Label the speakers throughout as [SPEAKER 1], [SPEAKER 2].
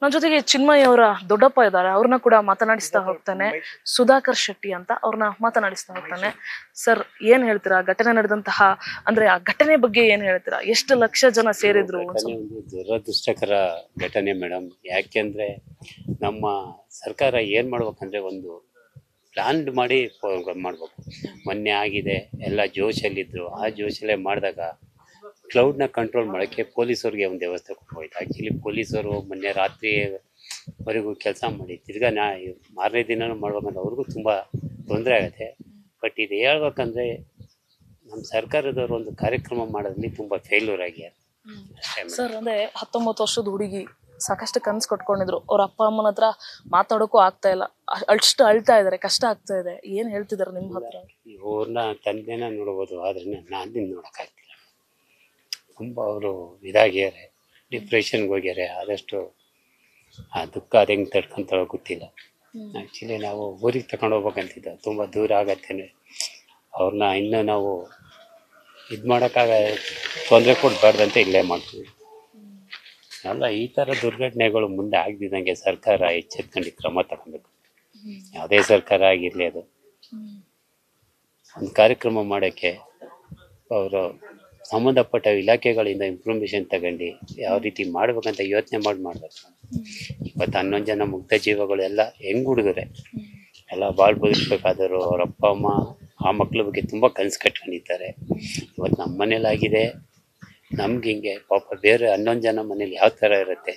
[SPEAKER 1] ನನ್ನ ಜೊತೆಗೆ ಚಿನ್ಮಯ್ ಅವರ ದೊಡ್ಡಪ್ಪ ಇದ್ದಾರೆ, ಅವ್ರನ್ನ ಕೂಡ ಮಾತನಾಡಿಸ್ತಾ ಹೋಗ್ತಾನೆ. ಸುಧಾಕರ್ ಶೆಟ್ಟಿ ಅಂತ, ಅವ್ರನ್ನ ಮಾತನಾಡಿಸ್ತಾ ಹೋಗ್ತಾನೆ. ಸರ್, ಏನ್ ಹೇಳ್ತೀರಾ ಘಟನೆ ನಡೆದಂತಹ, ಅಂದ್ರೆ ಆ ಘಟನೆ ಬಗ್ಗೆ ಏನ್ ಹೇಳ್ತೀರಾ? ಎಷ್ಟು ಲಕ್ಷ ಜನ ಸೇರಿದ್ರು?
[SPEAKER 2] ಒಂದು ದುರದೃಷ್ಟಕರ ಘಟನೆ ಮೇಡಮ್. ಯಾಕೆಂದ್ರೆ ನಮ್ಮ ಸರ್ಕಾರ ಏನ್ ಮಾಡ್ಬೇಕಂದ್ರೆ ಒಂದು ಪ್ಲಾನ್ ಮಾಡಿ ಮಾಡ್ಬೇಕು. ಮೊನ್ನೆ ಆಗಿದೆ, ಎಲ್ಲ ಜೋಶಲ್ಲಿದ್ರು. ಆ ಜೋಶಲ್ಲೇ ಮಾಡಿದಾಗ ಕ್ಲೌಡ್ನ ಕಂಟ್ರೋಲ್ ಮಾಡೋಕ್ಕೆ ಪೊಲೀಸವ್ರಿಗೆ ಒಂದು ವ್ಯವಸ್ಥೆ ಕೊಟ್ಟೋಯ್ತು. ಆ್ಯಕ್ಚುಲಿ ಪೊಲೀಸರು ಮೊನ್ನೆ ರಾತ್ರಿವರೆಗೂ ಕೆಲಸ ಮಾಡಿ ತಿರ್ಗಾ ಮಾರನೇ ದಿನನೂ ಮಾಡ್ಬೇಕಂದ್ರೆ ಅವ್ರಿಗೂ ತುಂಬ ತೊಂದರೆ ಆಗುತ್ತೆ. ಬಟ್ ಇದು ಹೇಳ್ಬೇಕಂದ್ರೆ ನಮ್ಮ ಸರ್ಕಾರದವರು ಒಂದು ಕಾರ್ಯಕ್ರಮ ಮಾಡೋದ್ರಲ್ಲಿ ತುಂಬ ಫೇಲ್ಯೂರ್ ಆಗ್ಯಾರ ಅಷ್ಟೇ.
[SPEAKER 1] ಸರ್, ಅಂದ್ರೆ 19 ವರ್ಷದ ಹುಡುಗಿ ಸಾಕಷ್ಟು ಕನ್ಸು ಕಟ್ಕೊಂಡಿದ್ರು. ಅವ್ರ ಅಪ್ಪ ಅಮ್ಮನ ಹತ್ರ ಮಾತಾಡೋಕ್ಕೂ ಆಗ್ತಾ ಇಲ್ಲ, ಅಷ್ಟು ಅಳ್ತಾ ಇದಾರೆ, ಕಷ್ಟ ಆಗ್ತಾ ಇದೆ. ಏನ್ ಹೇಳ್ತಿದಾರೆ ನಿಮ್ಮ ಹತ್ರ?
[SPEAKER 2] ಇವ್ರನ್ನ ತಂದೆನ ನೋಡ್ಬೋದು, ಆದ್ರೆ ನಾನು ನೋಡೋಕ್ಕಾಗ್ತಿಲ್ಲ. ತುಂಬ ಅವರು ಇದಾಗ್ಯಾರೆ, ಡಿಪ್ರೆಷನ್ಗೆ ಹೋಗ್ಯಾರೆ. ಆದಷ್ಟು ಆ ದುಃಖ ಅದು ಹೆಂಗೆ ತಡ್ಕೊಂತಾಳೋ ಗೊತ್ತಿಲ್ಲ. ಆ್ಯಕ್ಚುಲಿ ನಾವು ಊರಿಗೆ ತಗೊಂಡು ಹೋಗ್ಬೇಕಂತಿದ್ದ, ತುಂಬ ದೂರ ಆಗತ್ತೆ. ಅವ್ರನ್ನ ಇನ್ನೂ ನಾವು ಇದು ಮಾಡೋಕ್ಕಾಗ ತೊಂದರೆ ಕೊಡಬಾರ್ದಂತ ಇಲ್ಲೇ ಮಾಡ್ತೀವಿ. ಅಲ್ಲ, ಈ ಥರ ದುರ್ಘಟನೆಗಳು ಮುಂದೆ ಆಗದಿದ್ದಂಗೆ ಸರ್ಕಾರ ಎಚ್ಚೆತ್ಕೊಂಡು ಕ್ರಮ ತಗೊಬೇಕು. ಯಾವುದೇ ಸರ್ಕಾರ ಆಗಿರಲಿ, ಅದು ಒಂದು ಕಾರ್ಯಕ್ರಮ ಮಾಡೋಕ್ಕೆ ಅವರು ಸಂಬಂಧಪಟ್ಟ ಇಲಾಖೆಗಳಿಂದ ಇನ್ಫಾರ್ಮೇಷನ್ ತಗೊಂಡು ಯಾವ ರೀತಿ ಮಾಡ್ಬೇಕಂತ ಯೋಚನೆ ಮಾಡ್ಬೇಕು. ಇವತ್ತು 11 ಜನ ಮುಗ್ಧ ಜೀವಗಳು ಎಲ್ಲ ಹೆಂಗ್ ಹುಡುಗರೆ ಎಲ್ಲ ಬಾಳ್ ಬದುಕಬೇಕಾದರು. ಅವ್ರ ಅಪ್ಪ ಅಮ್ಮ ಆ ಮಕ್ಳ ಬಗ್ಗೆ ತುಂಬ ಕನಸು ಕಟ್ಕೊಂಡಿದ್ದಾರೆ. ಇವತ್ತು ನಮ್ಮ ಮನೇಲಾಗಿದೆ, ನಮ್ಗೆ ಹಿಂಗೆ ಪಾಪ ಬೇರೆ 11 ಜನ ಮನೇಲಿ ಯಾವ ಥರ ಇರುತ್ತೆ.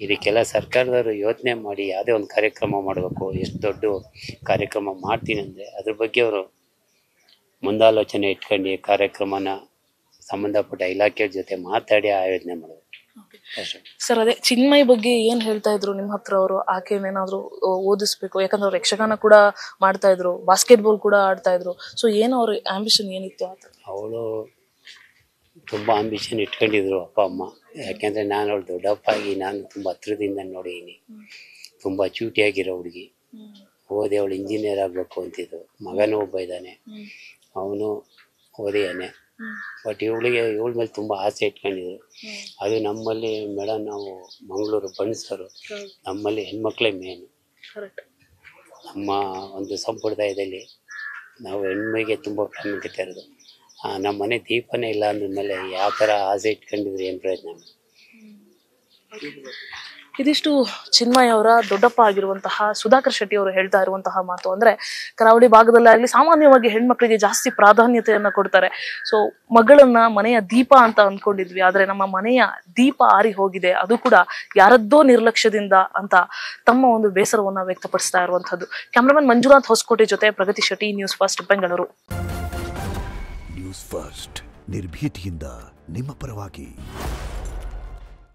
[SPEAKER 2] ಇದಕ್ಕೆಲ್ಲ ಸರ್ಕಾರದವರು ಯೋಚನೆ ಮಾಡಿ ಯಾವುದೇ ಒಂದು ಕಾರ್ಯಕ್ರಮ ಮಾಡಬೇಕು. ಎಷ್ಟು ದೊಡ್ಡ ಕಾರ್ಯಕ್ರಮ ಮಾಡ್ತೀನಿ ಅಂದರೆ ಅದ್ರ ಬಗ್ಗೆ ಅವರು ಮುಂದಾಲೋಚನೆ ಇಟ್ಕೊಂಡು ಕಾರ್ಯಕ್ರಮನ ಸಂಬಂಧಪಟ್ಟ ಇಲಾಖೆ ಜೊತೆ ಮಾತಾಡಿ ಆಯೋಜನೆ ಮಾಡಬೇಕು.
[SPEAKER 1] ಸರ್, ಅದೇ ಚಿನ್ಮಯ್ ಬಗ್ಗೆ ಏನ್ ಹೇಳ್ತಾ ಇದ್ರು ನಿಮ್ಮ ಹತ್ರ ಅವರು? ಆಕೆನೇನಾದ್ರು ಓದಿಸ್ಬೇಕು, ಯಾಕಂದ್ರೆ ಅವ್ರು ಯಕ್ಷಗಾನ ಕೂಡ ಮಾಡ್ತಾ ಇದ್ರು, ಬಾಸ್ಕೆಟ್ಬಾಲ್ ಕೂಡ ಆಡ್ತಾ ಇದ್ರು. ಸೊ ಏನು ಅವ್ರ ಆಂಬಿಷನ್ ಏನಿತ್ತು?
[SPEAKER 2] ಅವಳು ತುಂಬ ಆಂಬಿಷನ್ ಇಟ್ಕೊಂಡಿದ್ರು ಅಪ್ಪ ಅಮ್ಮ. ಯಾಕೆಂದರೆ ನಾನು ಅವಳು ದೊಡ್ಡಪ್ಪ ಆಗಿ ನಾನು ತುಂಬ ಹತ್ರದಿಂದ ನೋಡಿದ್ದೀನಿ. ತುಂಬ ಚೂಟಿಯಾಗಿರೋ ಹುಡುಗಿ. ಓದಿ ಅವಳು ಇಂಜಿನಿಯರ್ ಆಗಬೇಕು ಅಂತಿದ್ದು. ಮಗನೂ ಒಬ್ಬ ಇದ್ದಾನೆ, ಅವನು ಓದಿಯಾನೆ. ಬಟ್ ಇವಳ ಮೇಲೆ ತುಂಬ ಆಸೆ ಇಟ್ಕೊಂಡಿದ್ರು. ಅದು ನಮ್ಮಲ್ಲಿ ಮೇಡಮ್, ನಾವು ಮಂಗಳೂರು ಬಣ್ಸರು, ನಮ್ಮಲ್ಲಿ ಹೆಣ್ಮಕ್ಳೇ ಮೇನು. ನಮ್ಮ ಒಂದು ಸಂಪ್ರದಾಯದಲ್ಲಿ ನಾವು ಹೆಣ್ಣಿಗೆ ತುಂಬ ಪ್ರಾಮುಖ್ಯತೆ ಇರೋದು. ನಮ್ಮ ಮನೆ ದೀಪನೇ ಇಲ್ಲ ಅಂದ್ಮೇಲೆ ಯಾವ ಥರ ಆಸೆ ಇಟ್ಕೊಂಡಿದ್ರು ಏನು ಪ್ರಯತ್ನ?
[SPEAKER 1] ಇದಿಷ್ಟು ಚಿನ್ಮಯ್ ಅವರ ದೊಡ್ಡಪ್ಪ ಆಗಿರುವಂತಹ ಸುಧಾಕರ್ ಶೆಟ್ಟಿ ಅವರು ಹೇಳ್ತಾ ಇರುವಂತಹ ಮಾತು. ಅಂದ್ರೆ ಕರಾವಳಿ ಭಾಗದಲ್ಲಾಗ್ಲಿ ಸಾಮಾನ್ಯವಾಗಿ ಹೆಣ್ಮಕ್ಳಿಗೆ ಜಾಸ್ತಿ ಪ್ರಾಧಾನ್ಯತೆಯನ್ನ ಕೊಡ್ತಾರೆ. ಸೊ ಮಗಳನ್ನ ಮನೆಯ ದೀಪ ಅಂತ ಅಂದ್ಕೊಂಡಿದ್ವಿ, ಆದ್ರೆ ನಮ್ಮ ಮನೆಯ ದೀಪ ಆರಿ ಹೋಗಿದೆ, ಅದು ಕೂಡ ಯಾರದ್ದೋ ನಿರ್ಲಕ್ಷ್ಯದಿಂದ ಅಂತ ತಮ್ಮ ಒಂದು ಬೇಸರವನ್ನ ವ್ಯಕ್ತಪಡಿಸ್ತಾ ಇರುವಂತದ್ದು. ಕ್ಯಾಮರಾಮನ್ ಮಂಜುನಾಥ್ ಹೊಸಕೋಟೆ ಜೊತೆ Pragati Shetty, news first, Bengaluru.
[SPEAKER 3] News first, ನಿರ್ಭೀತಿಯಿಂದ ನಿಮ್ಮ ಪರವಾಗಿ.